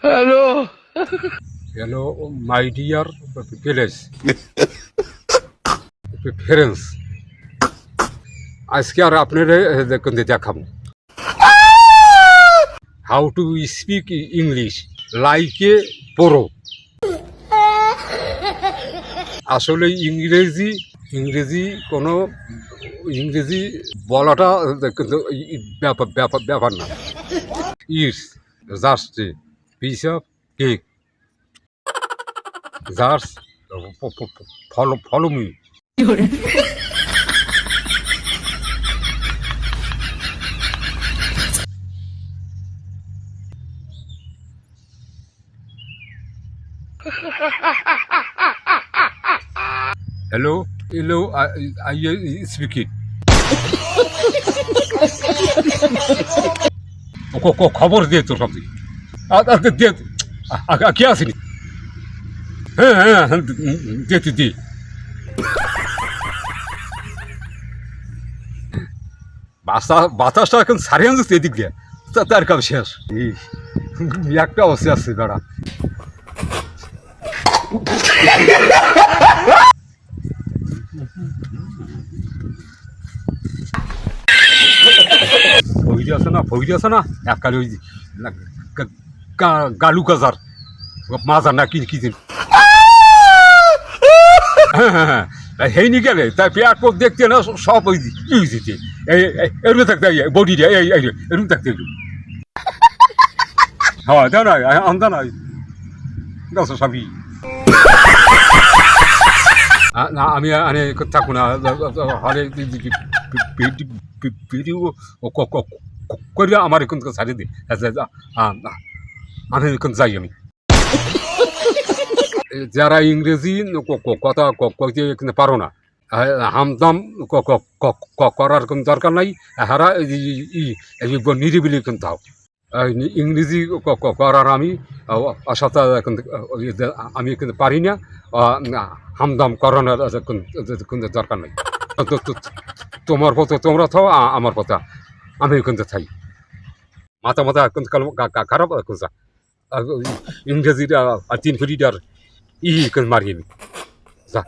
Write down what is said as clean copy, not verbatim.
Hello hello my dear village friends, আজকে আর আপনারা দেখাবো how to speak English like a pro. আসলে ইংরেজি ইংরেজি কোনো ইংরেজি বলাটা কিন্তু ব্যাপার না। It's just a piece of cake. Just follow me. Hello hello I speaking. খবর দিয়ে তো সব দিয়ে কে আসেনি? হ্যাঁ হ্যাঁ হ্যাঁ, দিয়ে দি বাতাসটা এখন সারিয়ে আনছে এদিক দিয়ে, তার কাম শেষ। একটা অবস্থা আছে বেড়া। ফৌরি আছে না এককালে ওই গালু গাজার মাজার না কি কি হেইনি গেলে তাই পেয়ার পর দেখতে না সব ওই দিতে এরকম থাকতে বডি এরকম থাকতে হ্যাঁ দেও না আমদা নাই দশ সবই না আমি থাকবো না হলে ভিডিও করে আমার এখন ছাড়িয়ে দিই। আমি এখন যাই। আমি যারা ইংরেজি কথা কইতে পারো না, হামদাম করার কোনো দরকার নাই। হারা নিরিবিলি কিন্তু তাও ইংরেজি করার আমি অসাথা আমি কিন্তু পারি না। হামদাম করানোর কিন্তু দরকার নাই। তোমার পথে তোমরা থাও, আমার কথা আমি কিন্তু থাই। মাথা মাথা কিন্তু খারাপ ইংরেজিটা আর 3 ফিটার মারিয়ে যা।